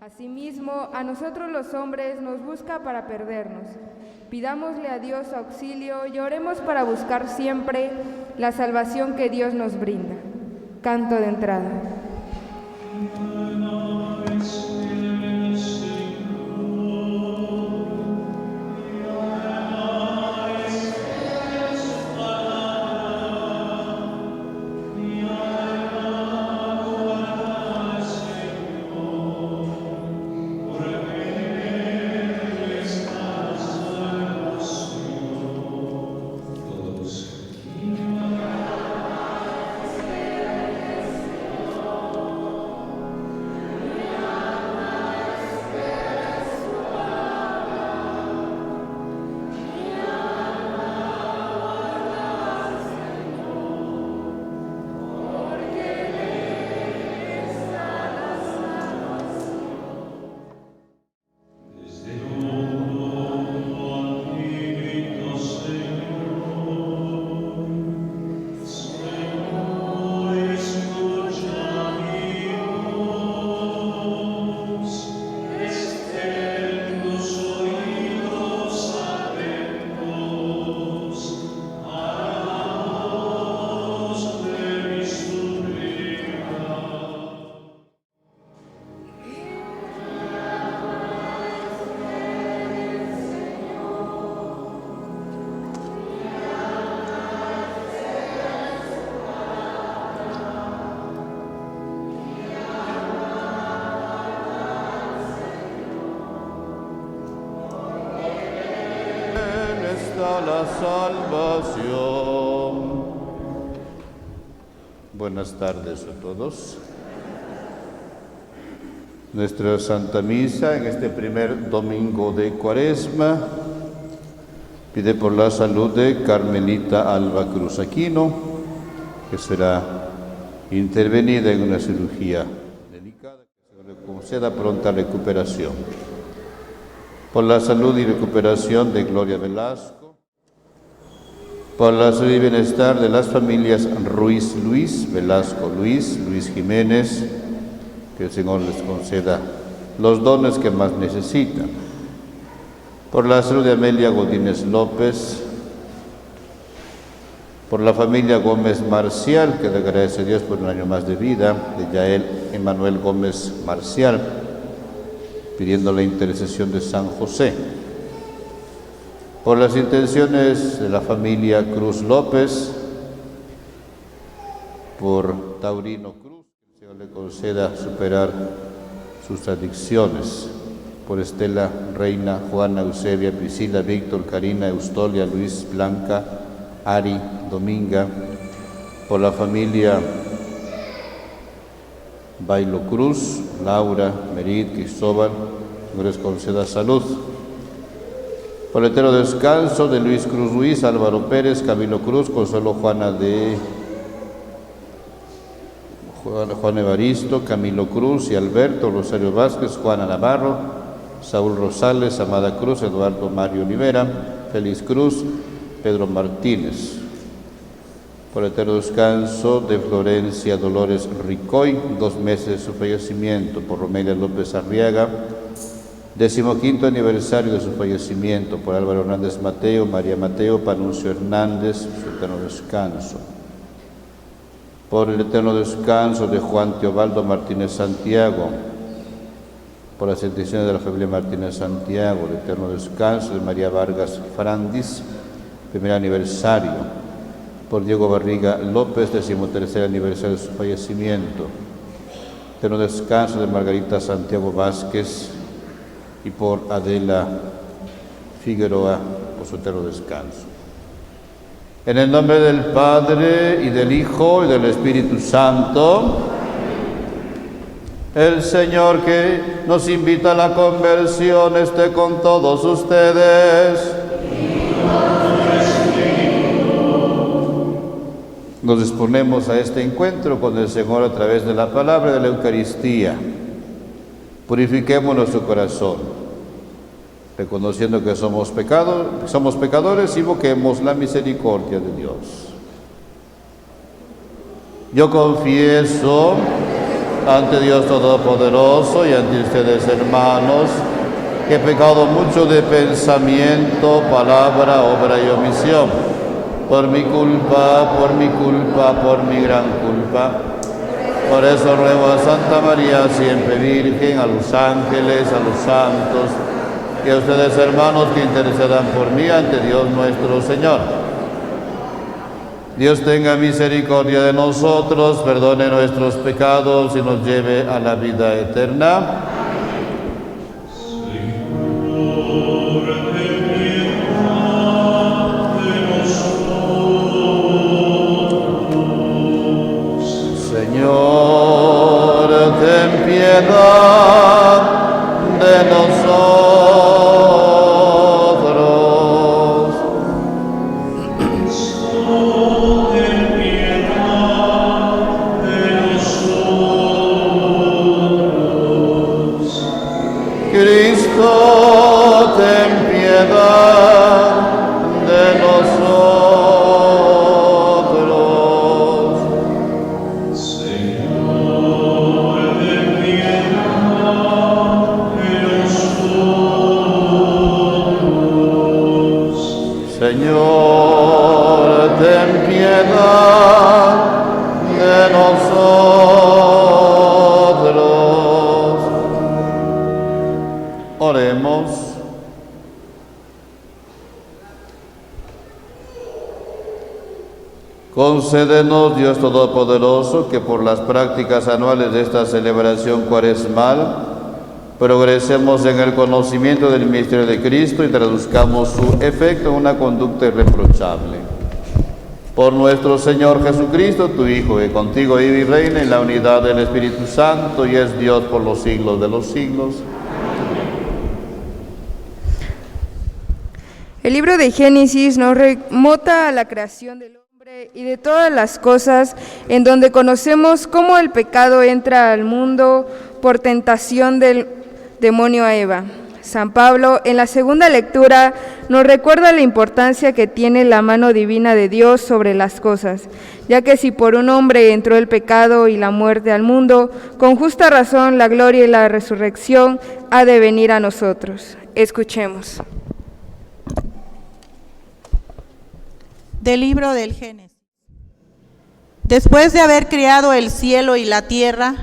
Asimismo, a nosotros los hombres nos busca para perdernos. Pidámosle a Dios auxilio y oremos para buscar siempre la salvación que Dios nos brinda. Canto de entrada. La salvación. Buenas tardes a todos. Nuestra Santa Misa en este primer domingo de Cuaresma pide por la salud de Carmelita Alba Cruz Aquino, que será intervenida en una cirugía delicada, que se le conceda pronta recuperación. Por la salud y recuperación de Gloria Velasco, por la salud y bienestar de las familias Ruiz Luis, Velasco Luis, Luis Jiménez, que el Señor les conceda los dones que más necesitan. Por la salud de Amelia Godínez López, por la familia Gómez Marcial, que le agradece a Dios por un año más de vida, de Yael Emanuel Gómez Marcial, pidiendo la intercesión de San José. Por las intenciones de la familia Cruz López, por Taurino Cruz, que el Señor le conceda superar sus adicciones. Por Estela, Reina, Juana, Eusebia, Priscila, Víctor, Karina, Eustolia, Luis, Blanca, Ari, Dominga. Por la familia Bailo Cruz, Laura, Merit, Cristóbal, Señor les conceda salud. Por el eterno descanso de Luis Cruz Ruiz, Álvaro Pérez, Camilo Cruz, Consuelo Juan Evaristo, Camilo Cruz y Alberto, Rosario Vázquez, Juana Navarro, Saúl Rosales, Amada Cruz, Eduardo Mario Olivera, Félix Cruz, Pedro Martínez. Por el eterno descanso de Florencia Dolores Ricoy, 2 meses de su fallecimiento. Por Romelia López Arriaga, 15º aniversario de su fallecimiento. Por Álvaro Hernández Mateo, María Mateo, Panuncio Hernández, su eterno descanso. Por el eterno descanso de Juan Teobaldo Martínez Santiago, por las intenciones de la familia Martínez Santiago, el eterno descanso de María Vargas Frandis, 1er aniversario. Por Diego Barriga López, 13º aniversario de su fallecimiento. Eterno descanso de Margarita Santiago Vázquez, y por Adela Figueroa, por su eterno descanso. En el nombre del Padre, y del Hijo, y del Espíritu Santo, el Señor que nos invita a la conversión esté con todos ustedes. Nos disponemos a este encuentro con el Señor a través de la palabra de la Eucaristía. Purifiquemos nuestro corazón, reconociendo que somos pecadores, y invoquemos la misericordia de Dios. Yo confieso ante Dios Todopoderoso y ante ustedes, hermanos, que he pecado mucho de pensamiento, palabra, obra y omisión. Por mi culpa, por mi gran culpa. Por eso ruego a Santa María, siempre Virgen, a los ángeles, a los santos, y a ustedes, hermanos, que intercedan por mí ante Dios nuestro Señor. Dios tenga misericordia de nosotros, perdone nuestros pecados y nos lleve a la vida eterna. Señor, ten piedad de nosotros. Ten piedad de nosotros. Cristo, ten piedad de nosotros. Señor, ten piedad de nosotros. Oremos. Concédenos, Dios Todopoderoso, que por las prácticas anuales de esta celebración cuaresmal progresemos en el conocimiento del misterio de Cristo y traduzcamos su efecto en una conducta irreprochable. Por nuestro Señor Jesucristo, tu Hijo, que contigo vive y reina en la unidad del Espíritu Santo y es Dios por los siglos de los siglos. El libro de Génesis nos remonta a la creación del hombre y de todas las cosas, en donde conocemos cómo el pecado entra al mundo por tentación del demonio a Eva. San Pablo, en la segunda lectura, nos recuerda la importancia que tiene la mano divina de Dios sobre las cosas, ya que si por un hombre entró el pecado y la muerte al mundo, con justa razón la gloria y la resurrección ha de venir a nosotros. Escuchemos. Del libro del Génesis. Después de haber creado el cielo y la tierra,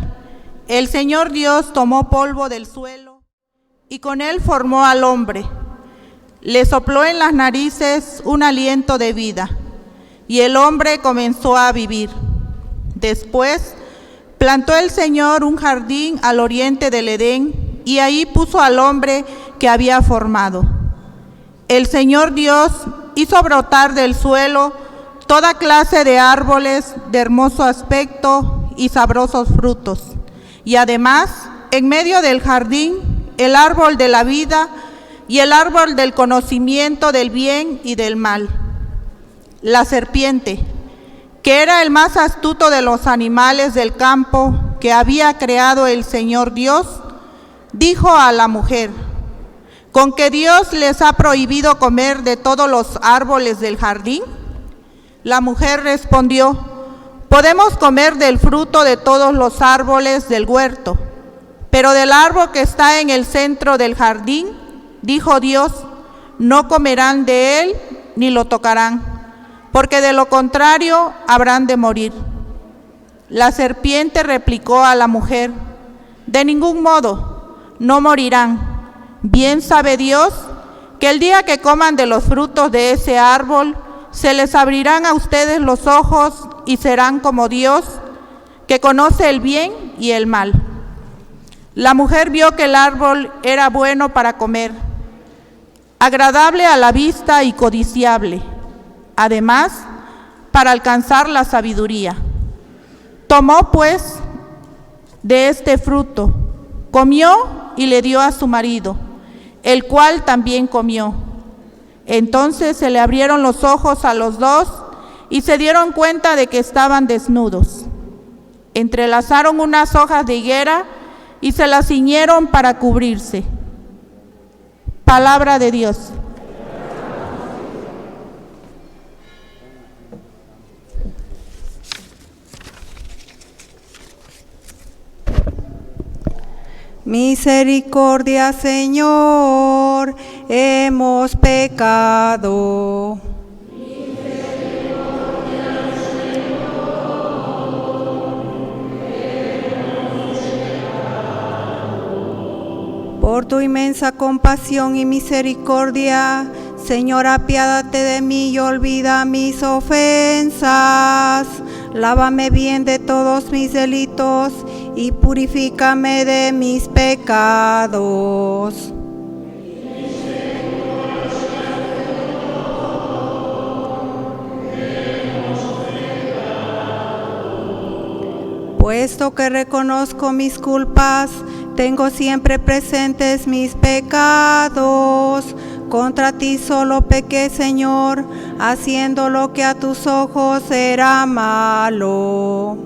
el Señor Dios tomó polvo del suelo y con él formó al hombre. Le sopló en las narices un aliento de vida y el hombre comenzó a vivir. Después plantó el Señor un jardín al oriente del Edén y ahí puso al hombre que había formado. El Señor Dios hizo brotar del suelo toda clase de árboles de hermoso aspecto y sabrosos frutos. Y además, en medio del jardín, el árbol de la vida y el árbol del conocimiento del bien y del mal. La serpiente, que era el más astuto de los animales del campo que había creado el Señor Dios, dijo a la mujer: ¿con que Dios les ha prohibido comer de todos los árboles del jardín? La mujer respondió: podemos comer del fruto de todos los árboles del huerto, pero del árbol que está en el centro del jardín, dijo Dios, no comerán de él ni lo tocarán, porque de lo contrario habrán de morir. La serpiente replicó a la mujer: de ningún modo, no morirán. Bien sabe Dios que el día que coman de los frutos de ese árbol, se les abrirán a ustedes los ojos y serán como Dios, que conoce el bien y el mal. La mujer vio que el árbol era bueno para comer, agradable a la vista y codiciable, además, para alcanzar la sabiduría. Tomó, pues, de este fruto, comió y le dio a su marido, el cual también comió. Entonces se le abrieron los ojos a los dos y se dieron cuenta de que estaban desnudos. Entrelazaron unas hojas de higuera y se las ciñeron para cubrirse. Palabra de Dios. Misericordia, Señor, hemos pecado. Por tu inmensa compasión y misericordia, Señor, apiádate de mí y olvida mis ofensas. Lávame bien de todos mis delitos y purifícame de mis pecados. Puesto que reconozco mis culpas, tengo siempre presentes mis pecados. Contra ti solo pequé, Señor, haciendo lo que a tus ojos era malo.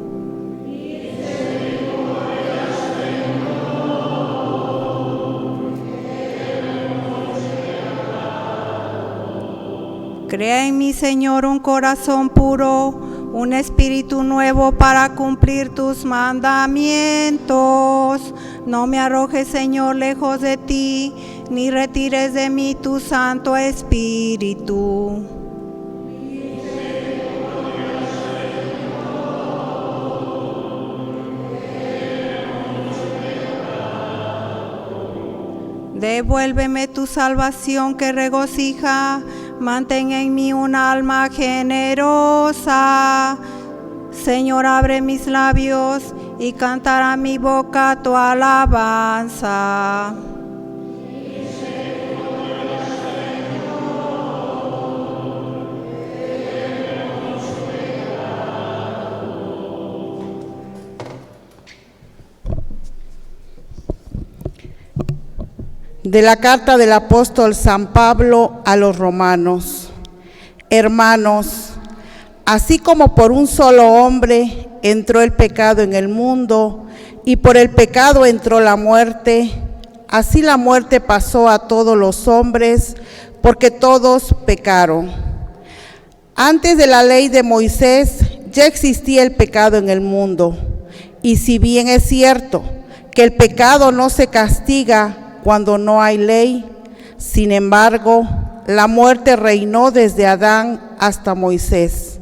Crea en mí, Señor, un corazón puro, un espíritu nuevo para cumplir tus mandamientos. No me arrojes, Señor, lejos de ti, ni retires de mí tu Santo Espíritu. Devuélveme tu salvación que regocija, mantén en mí un alma generosa. Señor, abre mis labios y cantará mi boca tu alabanza. De la carta del apóstol San Pablo a los romanos. Hermanos, así como por un solo hombre entró el pecado en el mundo, y por el pecado entró la muerte, así la muerte pasó a todos los hombres, porque todos pecaron. Antes de la ley de Moisés ya existía el pecado en el mundo, y si bien es cierto que el pecado no se castiga cuando no hay ley, sin embargo, la muerte reinó desde Adán hasta Moisés,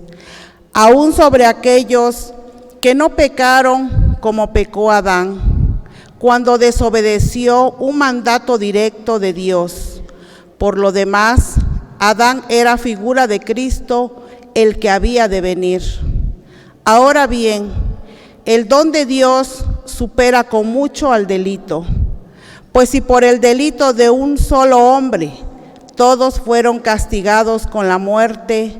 aún sobre aquellos que no pecaron como pecó Adán, cuando desobedeció un mandato directo de Dios. Por lo demás, Adán era figura de Cristo, el que había de venir. Ahora bien, el don de Dios supera con mucho al delito. Pues si por el delito de un solo hombre todos fueron castigados con la muerte,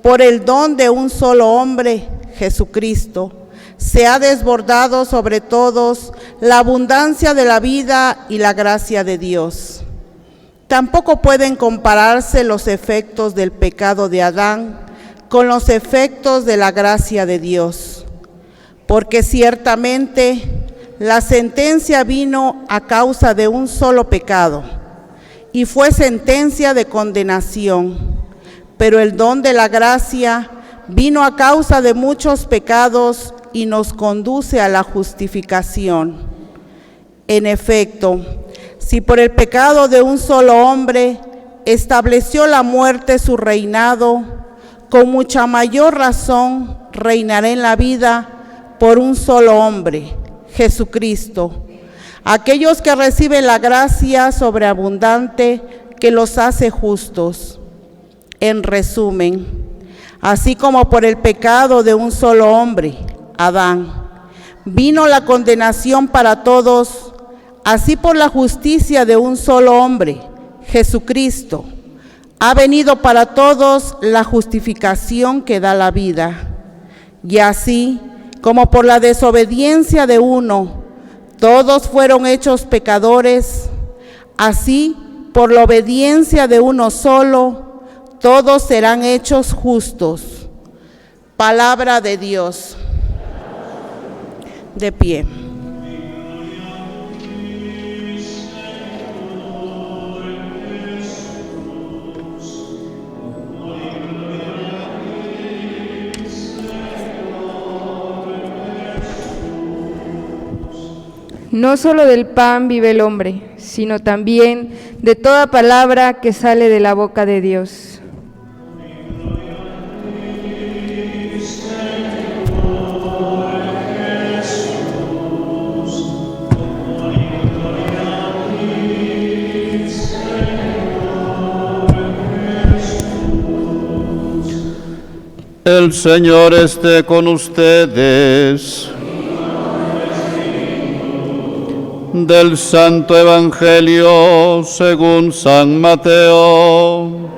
por el don de un solo hombre, Jesucristo, se ha desbordado sobre todos la abundancia de la vida y la gracia de Dios. Tampoco pueden compararse los efectos del pecado de Adán con los efectos de la gracia de Dios, porque ciertamente la sentencia vino a causa de un solo pecado, y fue sentencia de condenación, pero el don de la gracia vino a causa de muchos pecados y nos conduce a la justificación. En efecto, si por el pecado de un solo hombre estableció la muerte su reinado, con mucha mayor razón reinará en la vida por un solo hombre, Jesucristo, aquellos que reciben la gracia sobreabundante que los hace justos. En resumen, así como por el pecado de un solo hombre, Adán, vino la condenación para todos, así por la justicia de un solo hombre, Jesucristo, ha venido para todos la justificación que da la vida. Y así, como por la desobediencia de uno, todos fueron hechos pecadores, así por la obediencia de uno solo, todos serán hechos justos. Palabra de Dios. De pie. No solo del pan vive el hombre, sino también de toda palabra que sale de la boca de Dios. El Señor esté con ustedes. Del Santo Evangelio según San Mateo.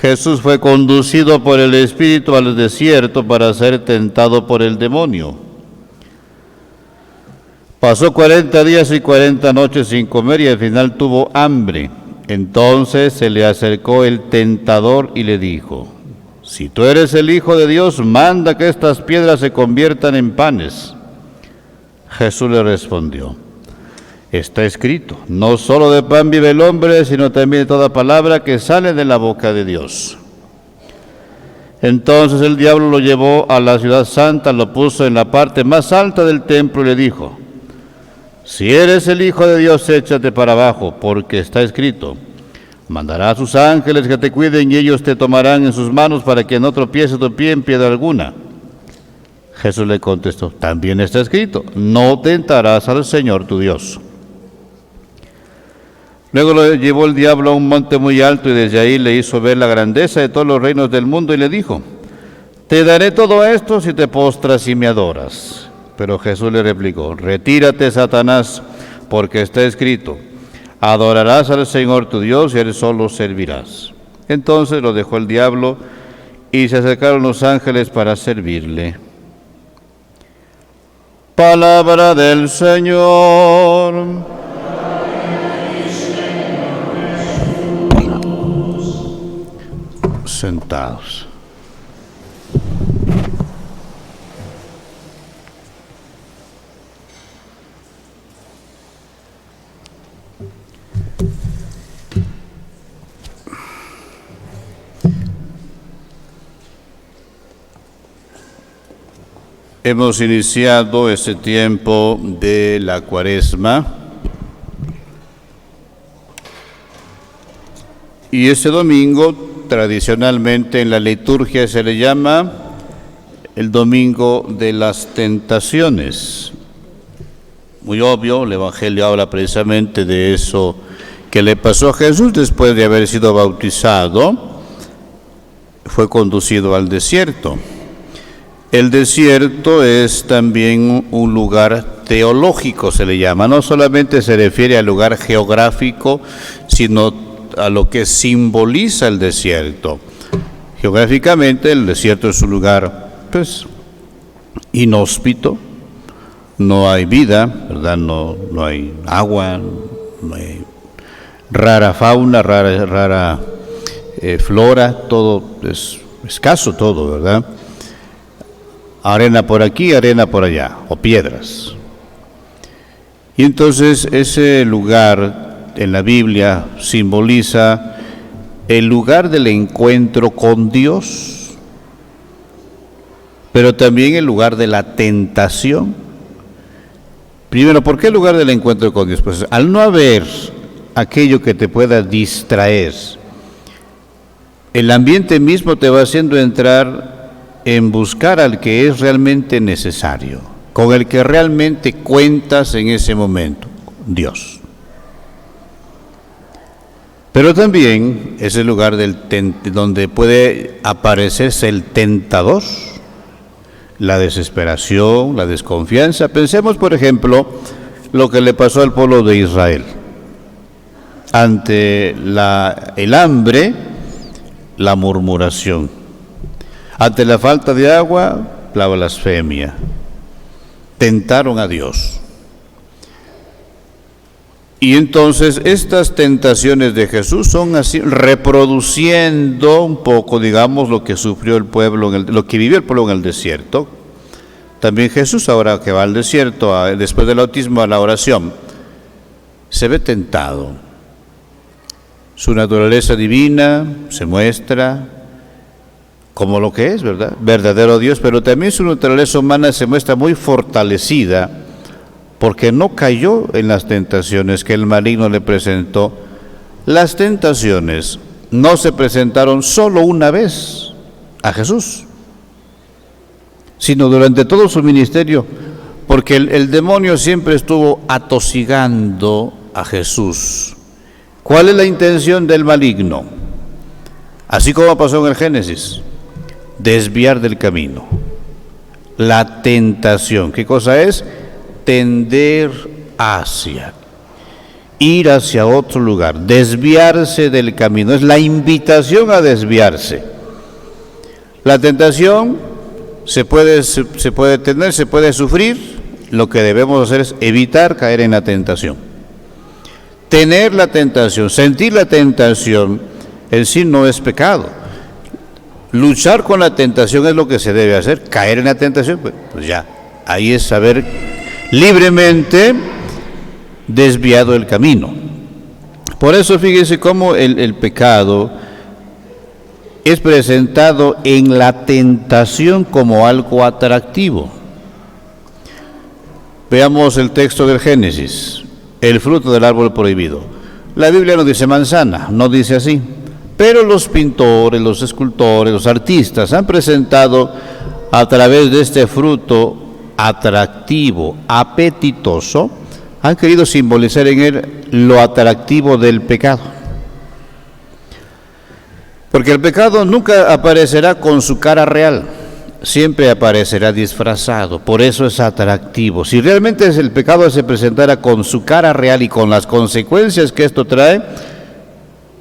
Jesús fue conducido por el Espíritu al desierto para ser tentado por el demonio. Pasó 40 días y 40 noches sin comer y al final tuvo hambre. Entonces se le acercó el tentador y le dijo: si tú eres el Hijo de Dios, manda que estas piedras se conviertan en panes. Jesús le respondió: está escrito, no solo de pan vive el hombre, sino también de toda palabra que sale de la boca de Dios. Entonces el diablo lo llevó a la ciudad santa, lo puso en la parte más alta del templo y le dijo: si eres el Hijo de Dios, échate para abajo, porque está escrito, mandará a sus ángeles que te cuiden y ellos te tomarán en sus manos para que no tropiece tu pie en piedra alguna. Jesús le contestó: también está escrito, no tentarás al Señor tu Dios. Luego lo llevó el diablo a un monte muy alto y desde ahí le hizo ver la grandeza de todos los reinos del mundo y le dijo: te daré todo esto si te postras y me adoras. Pero Jesús le replicó: retírate, Satanás, porque está escrito, adorarás al Señor tu Dios y a Él solo servirás. Entonces lo dejó el diablo y se acercaron los ángeles para servirle. Palabra del Señor. Sentados. Hemos iniciado este tiempo de la Cuaresma y este domingo tradicionalmente en la liturgia se le llama el Domingo de las Tentaciones. Muy obvio, el Evangelio habla precisamente de eso que le pasó a Jesús después de haber sido bautizado. Fue conducido al desierto. El desierto es también un lugar teológico, se le llama. No solamente se refiere al lugar geográfico, sino a lo que simboliza el desierto. Geográficamente, el desierto es un lugar, inhóspito. No hay vida, ¿verdad? No hay agua, no hay rara fauna, rara flora, todo es escaso, todo, ¿verdad? Arena por aquí, arena por allá, o piedras. Y entonces ese lugar en la Biblia simboliza el lugar del encuentro con Dios, pero también el lugar de la tentación. Primero, ¿por qué el lugar del encuentro con Dios? Pues al no haber aquello que te pueda distraer, el ambiente mismo te va haciendo entrar en buscar al que es realmente necesario, con el que realmente cuentas en ese momento, Dios. Pero también es el lugar donde puede aparecerse el tentador, la desesperación, la desconfianza. Pensemos, por ejemplo, lo que le pasó al pueblo de Israel. Ante el hambre, la murmuración. Ante la falta de agua, la blasfemia. Tentaron a Dios. Y entonces estas tentaciones de Jesús son así, reproduciendo un poco, digamos, lo que sufrió el pueblo, lo que vivió el pueblo en el desierto. También Jesús, ahora que va al desierto, después del bautismo, a la oración, se ve tentado. Su naturaleza divina se muestra como lo que es, ¿verdad? Verdadero Dios, pero también su naturaleza humana se muestra muy fortalecida porque no cayó en las tentaciones que el maligno le presentó. Las tentaciones no se presentaron solo una vez a Jesús, sino durante todo su ministerio, porque el demonio siempre estuvo atosigando a Jesús. ¿Cuál es la intención del maligno? Así como pasó en el Génesis, desviar del camino. La tentación, ¿qué cosa es? Tender hacia, ir hacia otro lugar, desviarse del camino, es la invitación a desviarse. La tentación se puede tener, se puede sufrir, lo que debemos hacer es evitar caer en la tentación. Tener la tentación, sentir la tentación en sí no es pecado. Luchar con la tentación es lo que se debe hacer. Caer en la tentación, pues ya, ahí es haber libremente desviado el camino. Por eso fíjese cómo el pecado es presentado en la tentación como algo atractivo. Veamos el texto del Génesis, el fruto del árbol prohibido. La Biblia no dice manzana, no dice así, pero los pintores, los escultores, los artistas han presentado a través de este fruto atractivo, apetitoso, han querido simbolizar en él lo atractivo del pecado. Porque el pecado nunca aparecerá con su cara real, siempre aparecerá disfrazado, por eso es atractivo. Si realmente el pecado se presentara con su cara real y con las consecuencias que esto trae,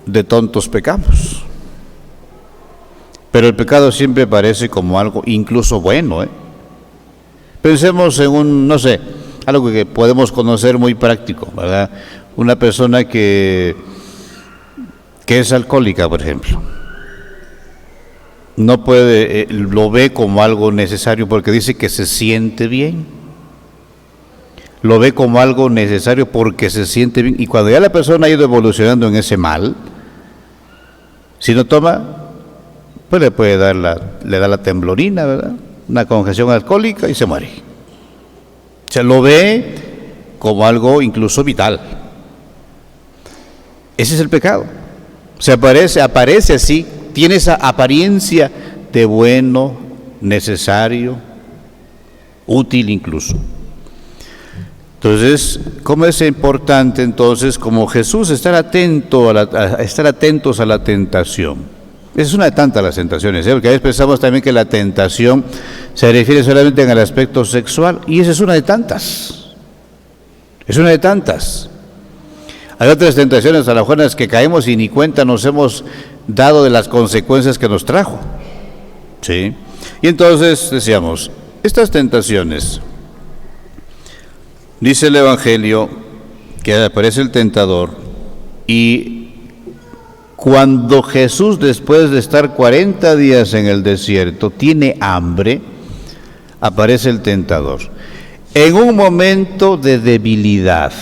de tontos pecamos. Pero el pecado siempre aparece como algo incluso bueno, Pensemos en algo que podemos conocer muy práctico, ¿verdad? Una persona que es alcohólica, por ejemplo, no puede, lo ve como algo necesario porque dice que se siente bien. Lo ve como algo necesario porque se siente bien. Y cuando ya la persona ha ido evolucionando en ese mal, si no toma, pues le da la temblorina, ¿verdad? Una congestión alcohólica y se muere. Se lo ve como algo incluso vital. Ese es el pecado. Aparece así, tiene esa apariencia de bueno, necesario, útil incluso. Entonces, ¿cómo es importante entonces, como Jesús, estar atentos a la tentación? Es una de tantas las tentaciones, porque a veces pensamos también que la tentación se refiere solamente en el aspecto sexual, y esa es una de tantas. Es una de tantas. Hay otras tentaciones a las buenas que caemos y ni cuenta nos hemos dado de las consecuencias que nos trajo. ¿Sí? Y entonces decíamos, estas tentaciones, dice el Evangelio que aparece el tentador, y cuando Jesús, después de estar 40 días en el desierto, tiene hambre, aparece el tentador. En un momento de debilidad,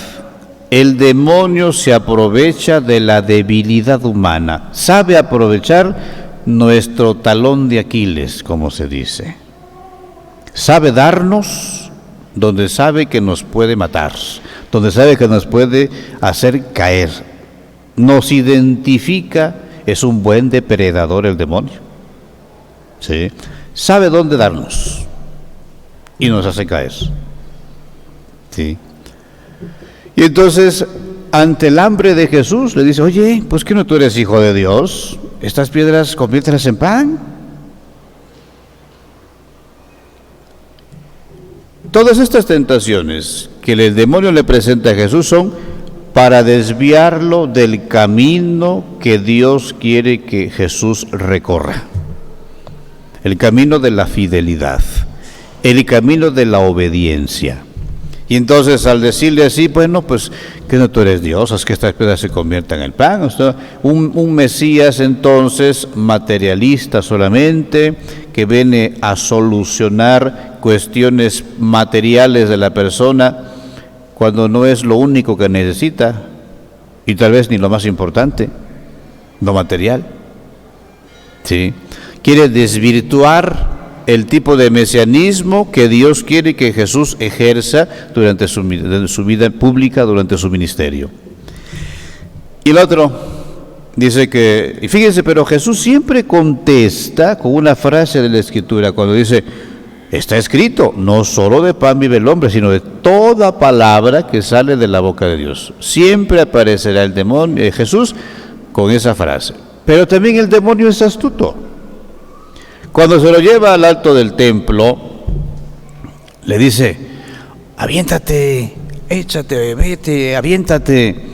el demonio se aprovecha de la debilidad humana, sabe aprovechar nuestro talón de Aquiles, como se dice. Sabe darnos donde sabe que nos puede matar, donde sabe que nos puede hacer caer. Nos identifica, es un buen depredador el demonio. ¿Sí? Sabe dónde darnos y nos hace caer. ¿Sí? Y entonces, ante el hambre de Jesús, le dice, oye, pues que no tú eres hijo de Dios, estas piedras conviértelas en pan. Todas estas tentaciones que el demonio le presenta a Jesús son para desviarlo del camino que Dios quiere que Jesús recorra. El camino de la fidelidad, el camino de la obediencia. Y entonces al decirle así, bueno, pues que no tú eres Dios, haz que estas piedras se conviertan en pan. O sea, un Mesías entonces materialista solamente, que viene a solucionar cuestiones materiales de la persona, cuando no es lo único que necesita, y tal vez ni lo más importante, lo material. ¿Sí? quiere desvirtuar el tipo de mesianismo que Dios quiere que Jesús ejerza durante su vida pública, durante su ministerio. Y el otro dice que, y fíjense, pero Jesús siempre contesta con una frase de la Escritura, cuando dice, está escrito, no solo de pan vive el hombre, sino de toda palabra que sale de la boca de Dios. Siempre aparecerá el demonio, Jesús, con esa frase. Pero también el demonio es astuto. Cuando se lo lleva al alto del templo, le dice, aviéntate, échate, vete, aviéntate.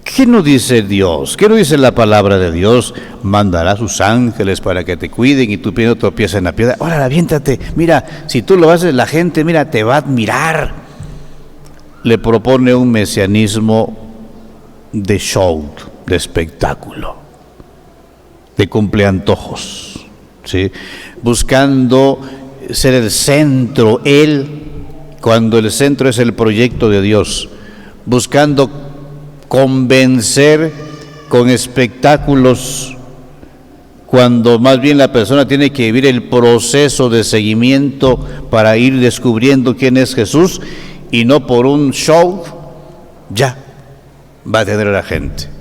¿Qué no dice Dios? ¿Qué no dice la palabra de Dios? Mandará a sus ángeles para que te cuiden y tu pie no tropiece en la piedra. Ahora, aviéntate. Mira, si tú lo haces, la gente, mira, te va a admirar. Le propone un mesianismo de show, de espectáculo, de cumpleantojos. ¿Sí? Buscando ser el centro, él, cuando el centro es el proyecto de Dios, buscando convencer con espectáculos, cuando más bien la persona tiene que vivir el proceso de seguimiento para ir descubriendo quién es Jesús, y no por un show, ya va a tener a la gente.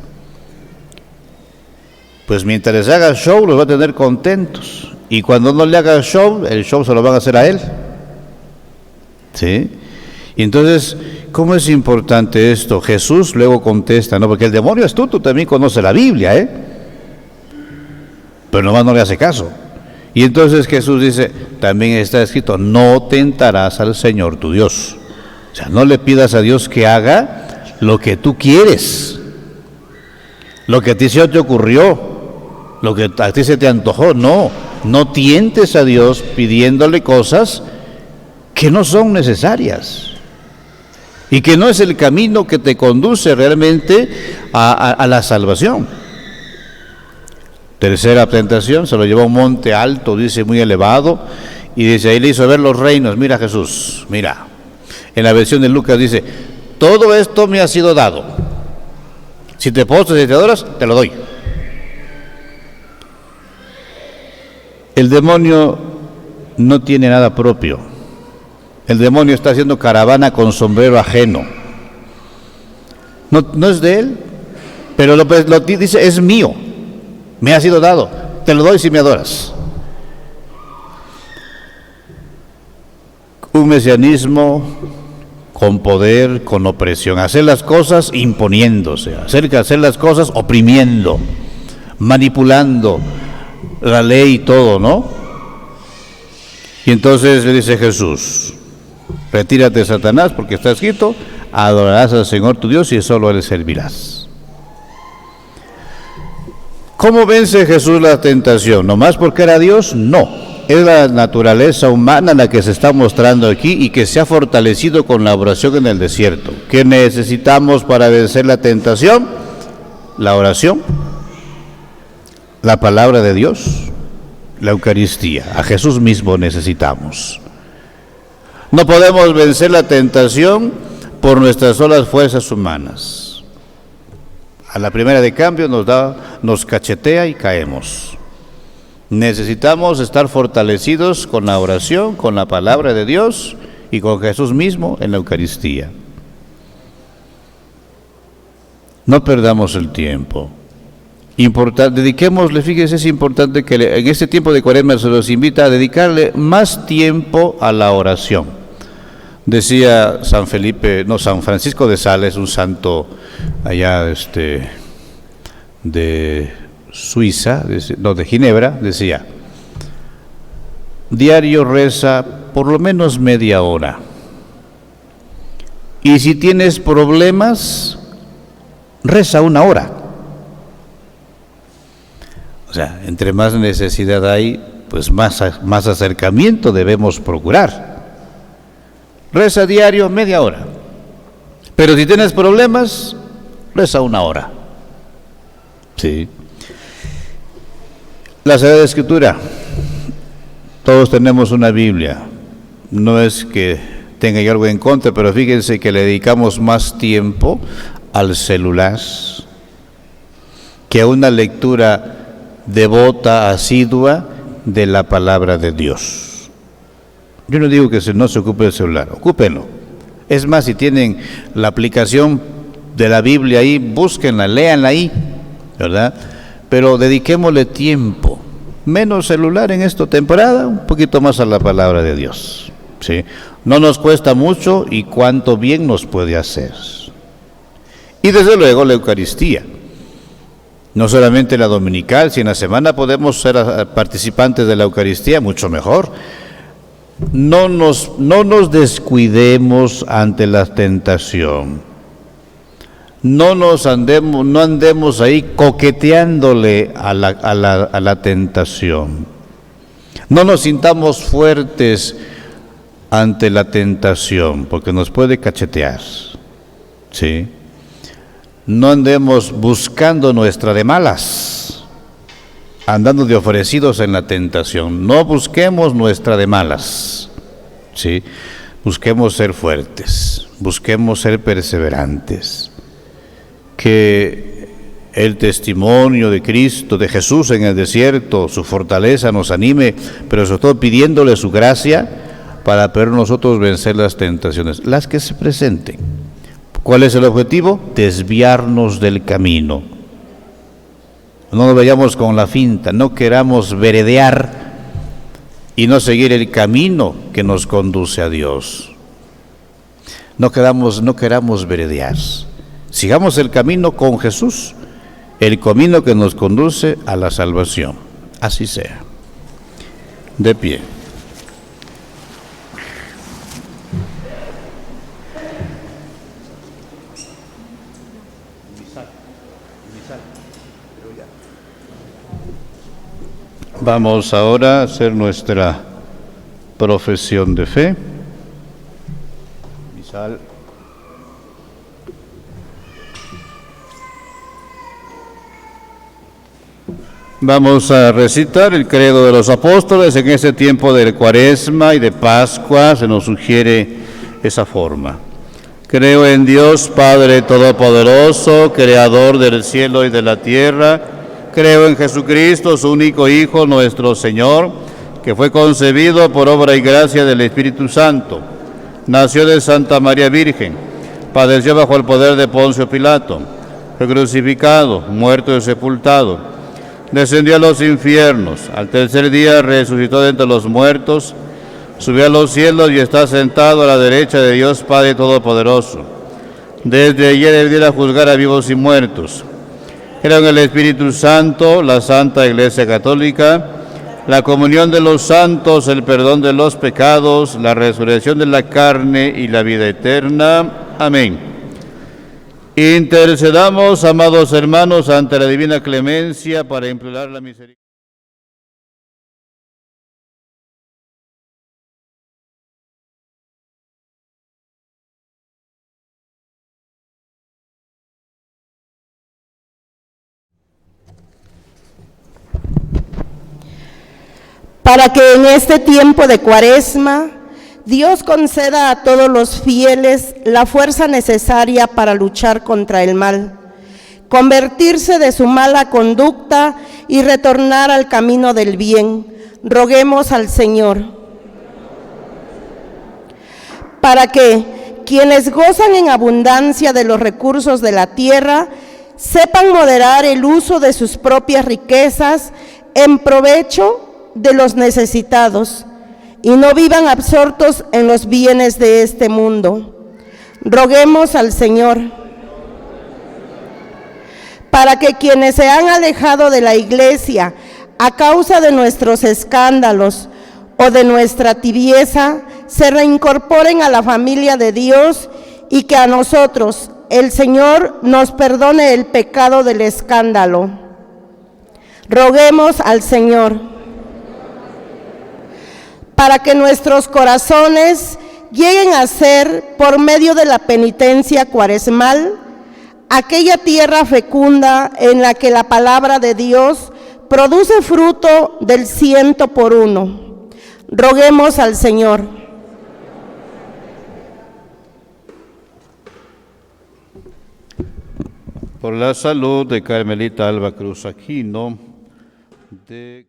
Pues mientras les haga show, los va a tener contentos. Y cuando no le haga show, el show se lo van a hacer a él. ¿Sí? Y entonces, ¿cómo es importante esto? Jesús luego contesta, ¿no? Porque el demonio astuto también conoce la Biblia, pero nomás no le hace caso. Y entonces Jesús dice, también está escrito, no tentarás al Señor tu Dios. O sea, no le pidas a Dios que haga lo que tú quieres, lo que a ti se te ocurrió, lo que a ti se te antojó. No tientes a Dios pidiéndole cosas que no son necesarias y que no es el camino que te conduce realmente a la salvación. Tercera tentación, se lo llevó a un monte alto, dice, muy elevado, y dice, ahí le hizo ver los reinos. Mira, Jesús, mira. En la versión de Lucas dice, todo esto me ha sido dado. Si te postras y te adoras, te lo doy. El demonio no tiene nada propio. El demonio está haciendo caravana con sombrero ajeno. No es de él, pero lo dice, es mío, me ha sido dado, te lo doy si me adoras. Un mesianismo con poder, con opresión, hacer las cosas imponiéndose, hacer las cosas oprimiendo, manipulando la ley y todo, ¿no? Y entonces le dice Jesús, retírate, Satanás, porque está escrito, adorarás al Señor tu Dios y solo a Él servirás. ¿Cómo vence Jesús la tentación? ¿Nomás porque era Dios? No, es la naturaleza humana la que se está mostrando aquí y que se ha fortalecido con la oración en el desierto. ¿Qué necesitamos para vencer la tentación? La oración, la palabra de Dios, la Eucaristía. A Jesús mismo necesitamos. No podemos vencer la tentación por nuestras solas fuerzas humanas. A la primera de cambio nos cachetea y caemos. Necesitamos estar fortalecidos con la oración, con la palabra de Dios y con Jesús mismo en la Eucaristía. No perdamos el tiempo. Dediquémosle, fíjese, es importante que en este tiempo de Cuaresma se los invita a dedicarle más tiempo a la oración. Decía San Francisco de Sales, un santo allá de Suiza, de Ginebra, decía, diario reza por lo menos media hora. Y si tienes problemas, reza una hora. O sea, entre más necesidad hay, pues más acercamiento debemos procurar. Reza diario media hora. Pero si tienes problemas, reza una hora. Sí. La Sagrada Escritura. Todos tenemos una Biblia. No es que tenga yo algo en contra, pero fíjense que le dedicamos más tiempo al celular que a una lectura devota, asidua, de la palabra de Dios. Yo no digo que no se ocupe del celular, ocúpenlo. Es más, si tienen la aplicación de la Biblia ahí, búsquenla, léanla ahí, ¿verdad? Pero dediquémosle tiempo, menos celular en esta temporada, un poquito más a la palabra de Dios, ¿sí? No nos cuesta mucho y cuánto bien nos puede hacer. Y desde luego la Eucaristía. No solamente la dominical, si en la semana podemos ser participantes de la Eucaristía, mucho mejor. No nos descuidemos ante la tentación. No andemos ahí coqueteándole a la tentación. No nos sintamos fuertes ante la tentación, porque nos puede cachetear, ¿sí? No andemos buscando nuestra de malas, andando de ofrecidos en la tentación. No busquemos nuestra de malas, ¿sí? Busquemos ser fuertes, busquemos ser perseverantes. Que el testimonio de Cristo, de Jesús en el desierto, su fortaleza nos anime, pero sobre todo pidiéndole su gracia para poder nosotros vencer las tentaciones, las que se presenten. ¿Cuál es el objetivo? Desviarnos del camino. No nos vayamos con la finta, no queramos veredear y no seguir el camino que nos conduce a Dios. No queramos veredear. Sigamos el camino con Jesús, el camino que nos conduce a la salvación. Así sea. De pie. Vamos ahora a hacer nuestra profesión de fe. Misal. Vamos a recitar el credo de los apóstoles. En este tiempo de Cuaresma y de Pascua se nos sugiere esa forma. Creo en Dios Padre Todopoderoso, Creador del cielo y de la tierra. Creo en Jesucristo, su único Hijo, nuestro Señor, que fue concebido por obra y gracia del Espíritu Santo. Nació de Santa María Virgen, padeció bajo el poder de Poncio Pilato, fue crucificado, muerto y sepultado. Descendió a los infiernos, al tercer día resucitó de entre los muertos, subió a los cielos y está sentado a la derecha de Dios Padre Todopoderoso. Desde allí debe a juzgar a vivos y muertos. Creo en el Espíritu Santo, la Santa Iglesia Católica, la comunión de los santos, el perdón de los pecados, la resurrección de la carne y la vida eterna. Amén. Intercedamos, amados hermanos, ante la divina clemencia para implorar la misericordia. Para que en este tiempo de Cuaresma Dios conceda a todos los fieles la fuerza necesaria para luchar contra el mal, convertirse de su mala conducta y retornar al camino del bien. Roguemos al Señor. Para que quienes gozan en abundancia de los recursos de la tierra sepan moderar el uso de sus propias riquezas en provecho de los necesitados y no vivan absortos en los bienes de este mundo. Roguemos al Señor. Para que quienes se han alejado de la Iglesia a causa de nuestros escándalos o de nuestra tibieza se reincorporen a la familia de Dios y que a nosotros el Señor nos perdone el pecado del escándalo. Roguemos al Señor. Para que nuestros corazones lleguen a ser, por medio de la penitencia cuaresmal, aquella tierra fecunda en la que la palabra de Dios produce fruto del 100 por 1. Roguemos al Señor. Por la salud de Carmelita Alba Cruz Aquino, de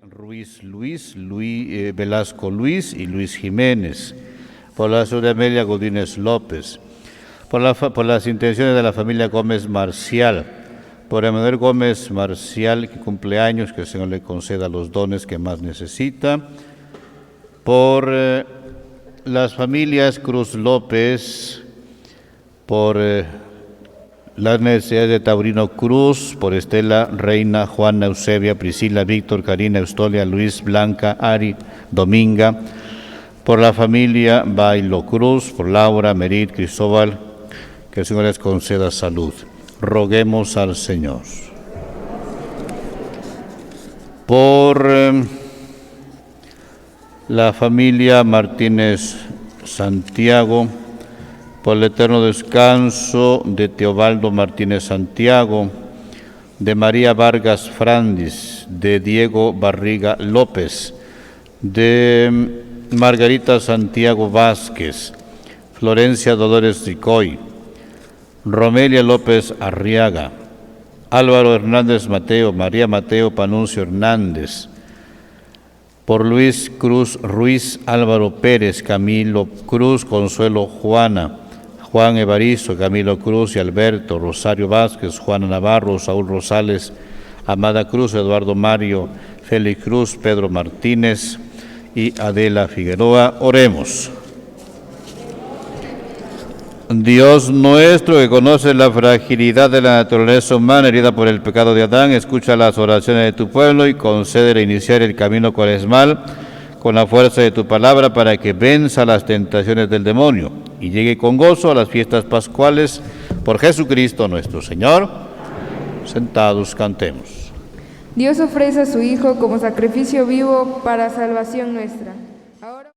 Ruiz Luis, Velasco Luis y Luis Jiménez. Por la salud de Amelia Godínez López. Por las intenciones de la familia Gómez Marcial. Por Emanuel Gómez Marcial, que cumple años, que el Señor le conceda los dones que más necesita. Por las familias Cruz López, por las necesidades de Taurino Cruz, por Estela, Reina, Juana, Eusebia, Priscila, Víctor, Karina, Eustolia, Luis, Blanca, Ari, Dominga, por la familia Bailo Cruz, por Laura, Merit, Cristóbal, que el Señor les conceda salud. Roguemos al Señor. Por la familia Martínez Santiago, por el eterno descanso de Teobaldo Martínez Santiago, de María Vargas Frandis, de Diego Barriga López, de Margarita Santiago Vázquez, Florencia Dolores Ricoy, Romelia López Arriaga, Álvaro Hernández Mateo, María Mateo Panuncio Hernández, por Luis Cruz Ruiz, Álvaro Pérez, Camilo Cruz, Consuelo Juana, Juan Evaristo, Camilo Cruz y Alberto, Rosario Vázquez, Juana Navarro, Saúl Rosales, Amada Cruz, Eduardo Mario, Félix Cruz, Pedro Martínez y Adela Figueroa. Oremos. Dios nuestro, que conoce la fragilidad de la naturaleza humana herida por el pecado de Adán, escucha las oraciones de tu pueblo y concede iniciar el camino cuaresmal con la fuerza de tu palabra para que venza las tentaciones del demonio y llegue con gozo a las fiestas pascuales por Jesucristo nuestro Señor. Sentados cantemos. Dios ofrece a su Hijo como sacrificio vivo para salvación nuestra. Ahora...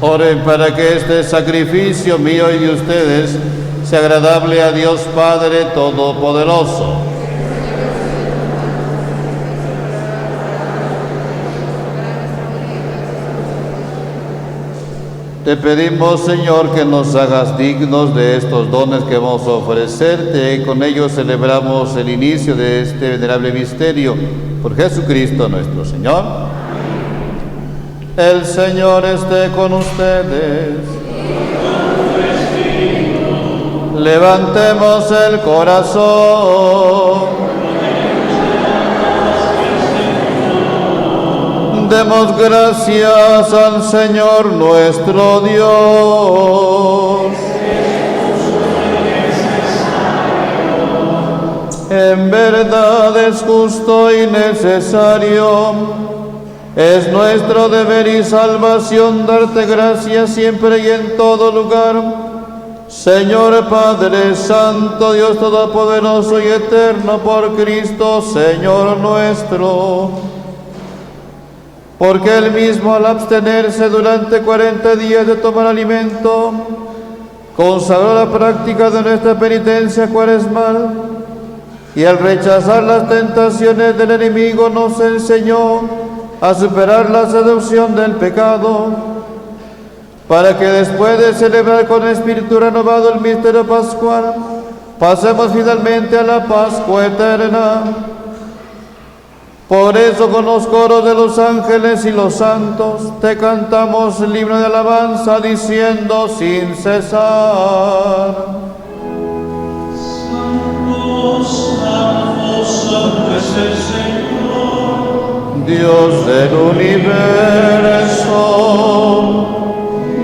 Oren para que este sacrificio mío y de ustedes sea agradable a Dios Padre Todopoderoso. Te pedimos, Señor, que nos hagas dignos de estos dones que vamos a ofrecerte y con ellos celebramos el inicio de este venerable misterio por Jesucristo nuestro Señor. El Señor esté con ustedes. Levantemos el corazón. Demos gracias al Señor nuestro Dios. En verdad es justo y necesario. Es nuestro deber y salvación darte gracias siempre y en todo lugar. Señor Padre Santo, Dios Todopoderoso y Eterno, por Cristo, Señor nuestro. Porque Él mismo, al abstenerse durante 40 días de tomar alimento, consagró la práctica de nuestra penitencia cuaresmal, y al rechazar las tentaciones del enemigo nos enseñó a superar la seducción del pecado, para que después de celebrar con espíritu renovado el misterio pascual, pasemos finalmente a la Pascua eterna. Por eso, con los coros de los ángeles y los santos, te cantamos el himno de alabanza diciendo sin cesar: Santo, santo, santo es el Señor, Dios del universo.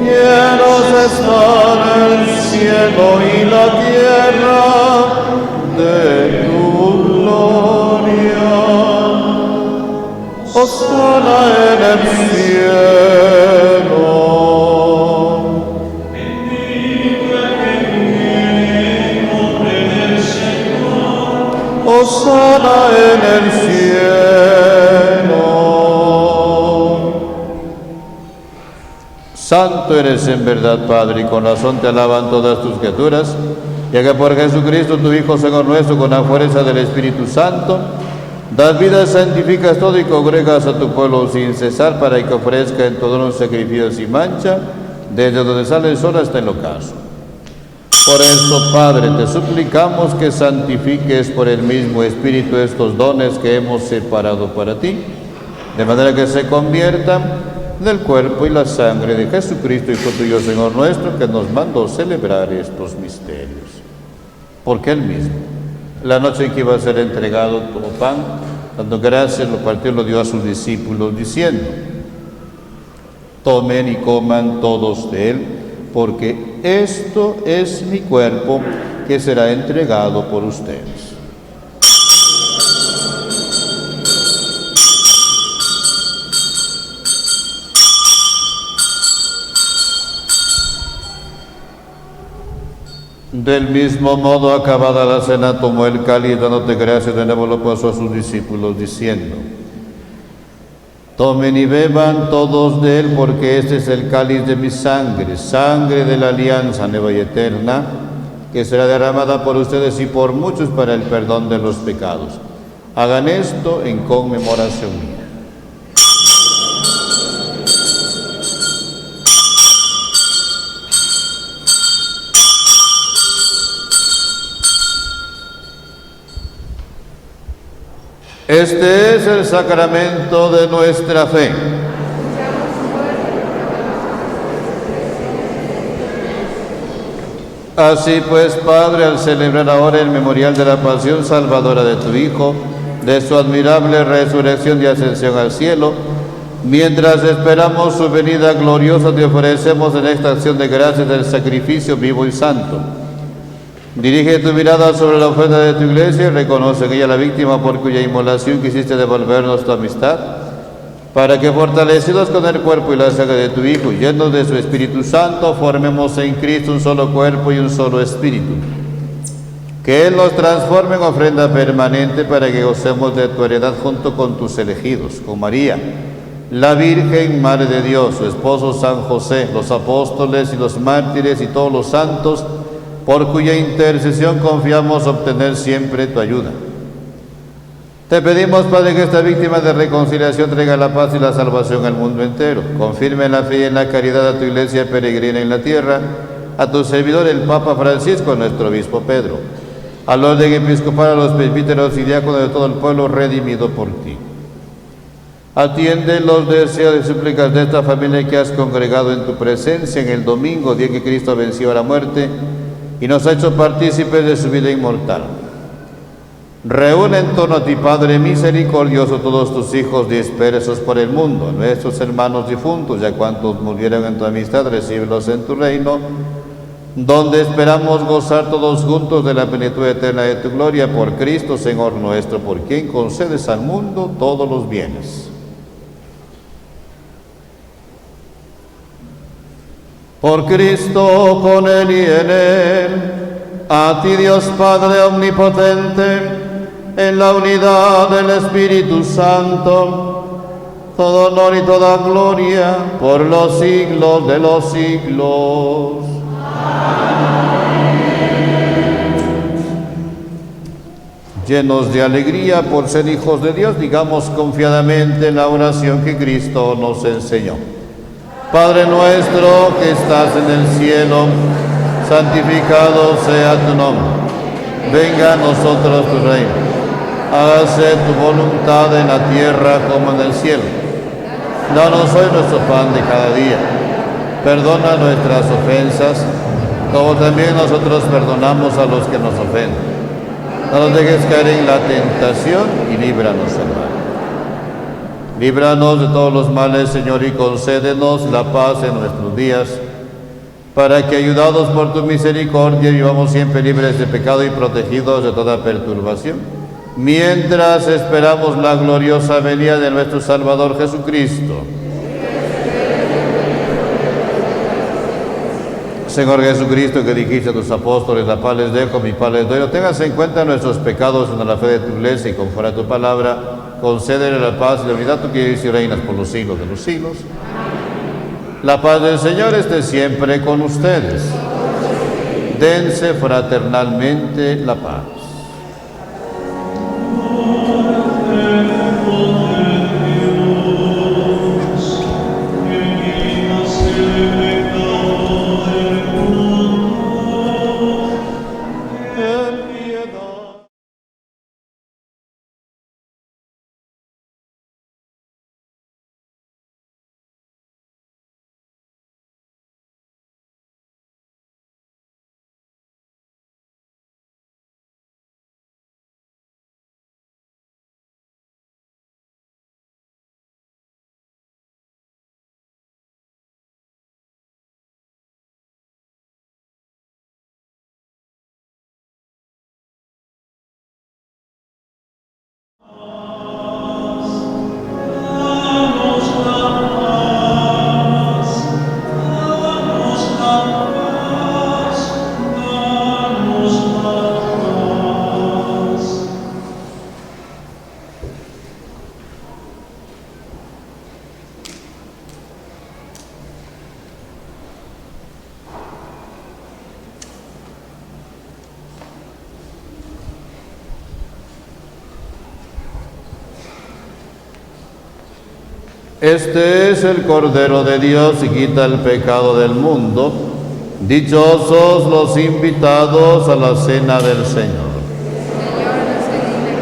Llenos están el cielo y la tierra de tu gloria. Hosana en el cielo. Bendito el que viene en nombre del Señor. Hosana en el cielo. Santo eres en verdad, Padre, y con razón te alaban todas tus criaturas, ya que por Jesucristo, tu Hijo, Señor nuestro, con la fuerza del Espíritu Santo, das vida, santificas todo y congregas a tu pueblo sin cesar, para que ofrezca en todo un sacrificio sin mancha, desde donde sale el sol hasta el ocaso. Por eso, Padre, te suplicamos que santifiques por el mismo Espíritu estos dones que hemos separado para ti, de manera que se conviertan del cuerpo y la sangre de Jesucristo, Hijo tuyo, Señor nuestro, que nos mandó celebrar estos misterios. Porque Él mismo, la noche en que iba a ser entregado, tomó pan, dando gracias, lo partió y lo dio a sus discípulos, diciendo: tomen y coman todos de él, porque esto es mi cuerpo, que será entregado por ustedes. Del mismo modo, acabada la cena, tomó el cáliz, dándote gracias, de nuevo lo pasó a sus discípulos, diciendo: tomen y beban todos de él, porque este es el cáliz de mi sangre, sangre de la alianza nueva y eterna, que será derramada por ustedes y por muchos para el perdón de los pecados. Hagan esto en conmemoración mía. Este es el sacramento de nuestra fe. Así pues, Padre, al celebrar ahora el memorial de la pasión salvadora de tu Hijo, de su admirable resurrección y ascensión al cielo, mientras esperamos su venida gloriosa, te ofrecemos en esta acción de gracias el sacrificio vivo y santo. Dirige tu mirada sobre la ofrenda de tu iglesia y reconoce en ella la víctima por cuya inmolación quisiste devolvernos tu amistad, para que, fortalecidos con el cuerpo y la sangre de tu Hijo, llenos de su Espíritu Santo, formemos en Cristo un solo cuerpo y un solo espíritu. Que Él nos transforme en ofrenda permanente para que gocemos de tu heredad junto con tus elegidos, con María, la Virgen, Madre de Dios, su esposo San José, los apóstoles y los mártires y todos los santos, por cuya intercesión confiamos obtener siempre tu ayuda. Te pedimos, Padre, que esta víctima de reconciliación traiga la paz y la salvación al mundo entero. Confirme en la fe y en la caridad a tu iglesia peregrina en la tierra, a tu servidor el Papa Francisco, nuestro obispo Pedro, al orden episcopal, a los presbíteros y diáconos de todo el pueblo redimido por ti. Atiende los deseos y súplicas de esta familia que has congregado en tu presencia en el domingo, día que Cristo venció a la muerte y nos ha hecho partícipes de su vida inmortal. Reúne en torno a ti, Padre misericordioso, todos tus hijos dispersos por el mundo, nuestros hermanos difuntos, y a cuantos murieron en tu amistad, recíbelos en tu reino, donde esperamos gozar todos juntos de la plenitud eterna de tu gloria, por Cristo, Señor nuestro, por quien concedes al mundo todos los bienes. Por Cristo, con Él y en Él, a ti, Dios Padre omnipotente, en la unidad del Espíritu Santo, todo honor y toda gloria por los siglos de los siglos. Amén. Llenos de alegría por ser hijos de Dios, digamos confiadamente en la oración que Cristo nos enseñó. Padre nuestro que estás en el cielo, santificado sea tu nombre. Venga a nosotros tu reino. Hágase tu voluntad en la tierra como en el cielo. Danos hoy nuestro pan de cada día. Perdona nuestras ofensas, como también nosotros perdonamos a los que nos ofenden. No nos dejes caer en la tentación y líbranos del mal. Líbranos de todos los males, Señor, y concédenos la paz en nuestros días, para que, ayudados por tu misericordia, vivamos siempre libres de pecado y protegidos de toda perturbación, mientras esperamos la gloriosa venida de nuestro Salvador Jesucristo. Señor Jesucristo, que dijiste a tus apóstoles, la paz les dejo, mi paz les doy, no tengas en cuenta nuestros pecados en la fe de tu iglesia y conforme a tu palabra, concédele la paz y la unidad, tú que vives y reinas por los siglos de los siglos. La paz del Señor esté siempre con ustedes. Dense fraternalmente la paz. Este es el Cordero de Dios y quita el pecado del mundo. Dichosos los invitados a la cena del Señor. Señor, no soy digna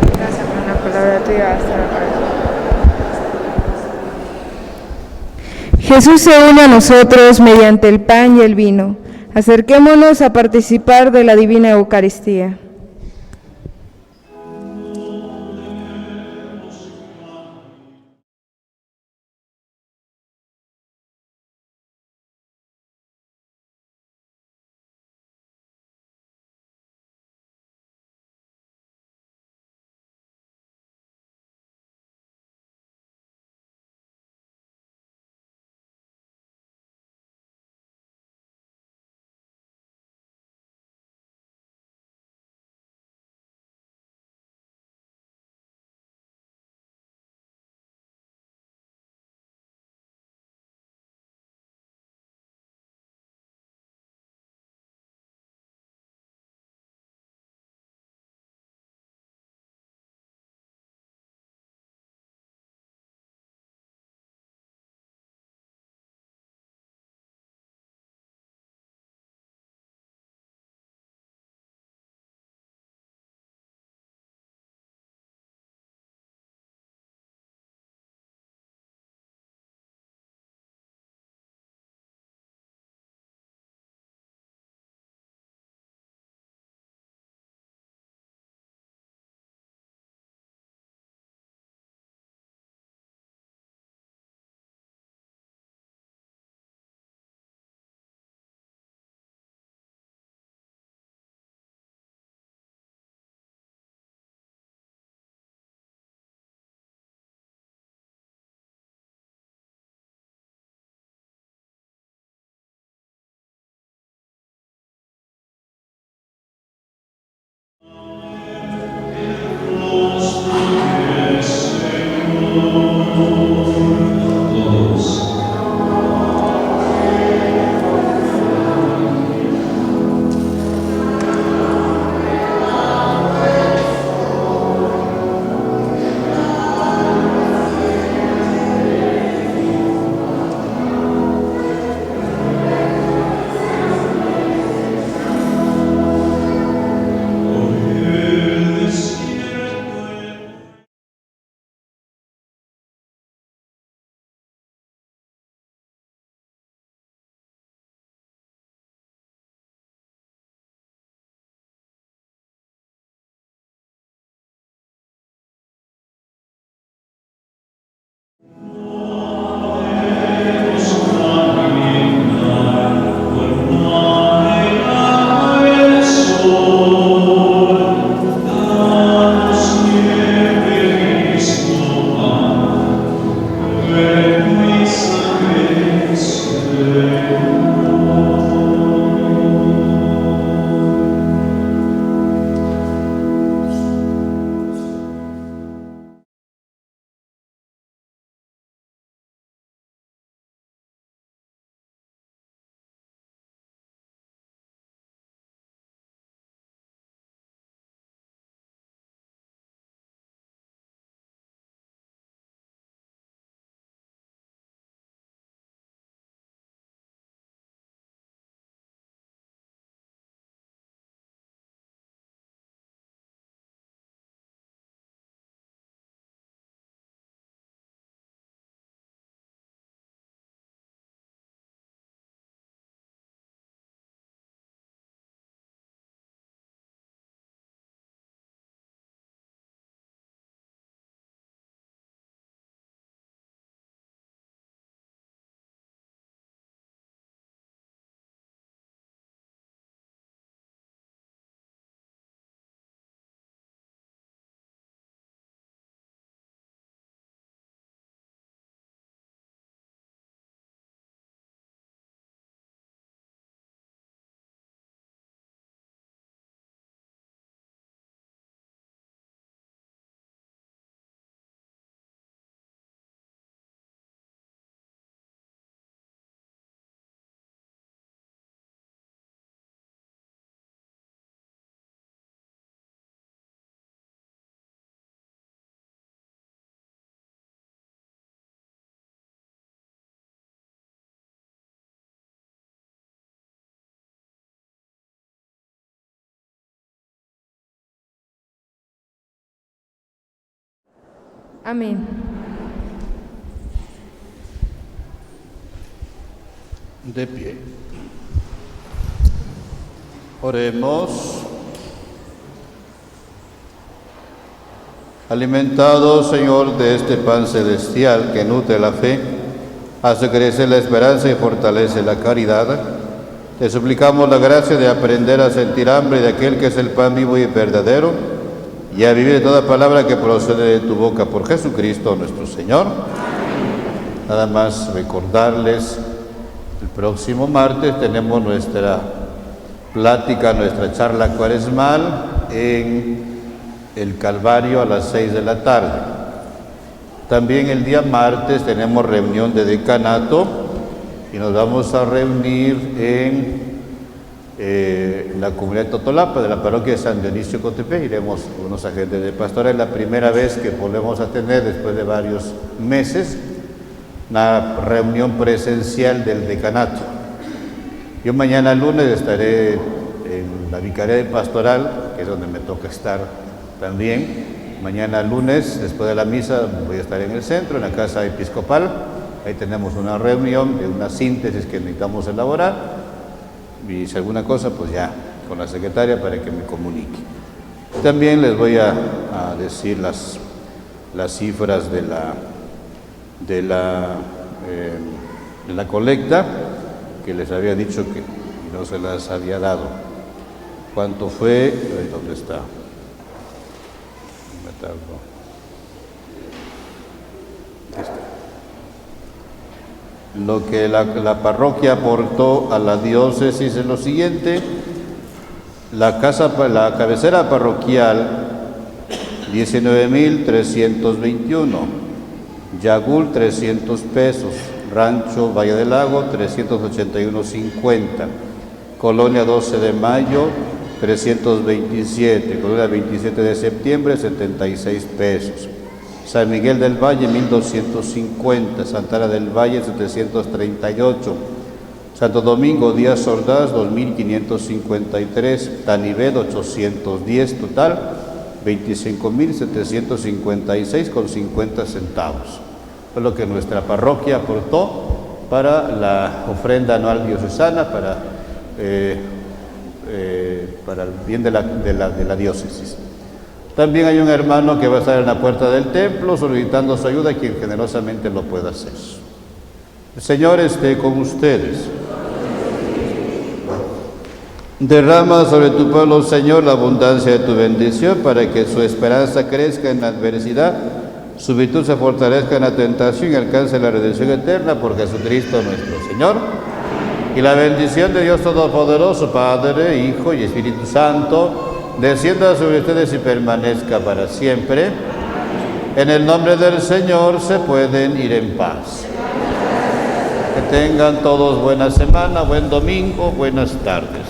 que gracias por una palabra tuya hasta la palabra. Jesús se une a nosotros mediante el pan y el vino. Acerquémonos a participar de la divina Eucaristía. Amén. De pie. Oremos. Alimentados, Señor, de este pan celestial que nutre la fe, hace crecer la esperanza y fortalece la caridad, te suplicamos la gracia de aprender a sentir hambre de aquel que es el pan vivo y verdadero, y a vivir de toda palabra que procede de tu boca, por Jesucristo nuestro Señor. Nada más recordarles, el próximo martes tenemos nuestra plática, nuestra charla cuaresmal en el Calvario a las 6 de la tarde. También el día martes tenemos reunión de decanato y nos vamos a reunir en la comunidad de Totolapa, de la parroquia de San Dionisio Cotepec. Iremos unos agentes de pastoral. Es la primera vez que volvemos a tener, después de varios meses, una reunión presencial del decanato. Yo mañana lunes estaré en la vicaría de pastoral, que es donde me toca estar también. Mañana lunes, después de la misa, voy a estar en el centro, en la casa episcopal. Ahí tenemos una reunión de una síntesis que necesitamos elaborar. Y si alguna cosa, pues ya con la secretaria para que me comunique. También les voy a decir las cifras de la colecta, que les había dicho que no se las había dado. ¿Cuánto fue? ¿Dónde está? Lo que la parroquia aportó a la diócesis es lo siguiente: la cabecera parroquial 19.321, Yagul 300 pesos, Rancho Valle del Lago 381.50, Colonia 12 de Mayo 327, Colonia 27 de Septiembre 76 pesos, San Miguel del Valle 1.250, Santana del Valle 738, Santo Domingo Díaz Ordaz 2.553, Tanibed 810, total 25.756,50 centavos. Fue lo que nuestra parroquia aportó para la ofrenda anual diocesana para el bien de la diócesis. También hay un hermano que va a estar en la puerta del templo solicitando su ayuda, quien generosamente lo pueda hacer. El Señor esté con ustedes. Derrama sobre tu pueblo, Señor, la abundancia de tu bendición, para que su esperanza crezca en la adversidad, su virtud se fortalezca en la tentación y alcance la redención eterna por Jesucristo nuestro Señor. Y la bendición de Dios Todopoderoso, Padre, Hijo y Espíritu Santo, descienda sobre ustedes y permanezca para siempre. En el nombre del Señor se pueden ir en paz. Que tengan todos buena semana, buen domingo, buenas tardes.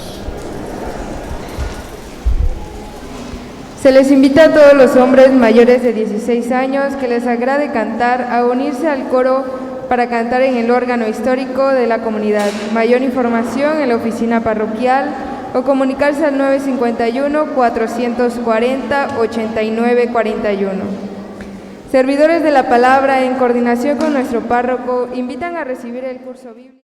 Se les invita a todos los hombres mayores de 16 años que les agrade cantar a unirse al coro para cantar en el órgano histórico de la comunidad. Mayor información en la oficina parroquial o comunicarse al 951-440-8941. Servidores de la palabra, en coordinación con nuestro párroco, invitan a recibir el curso bíblico.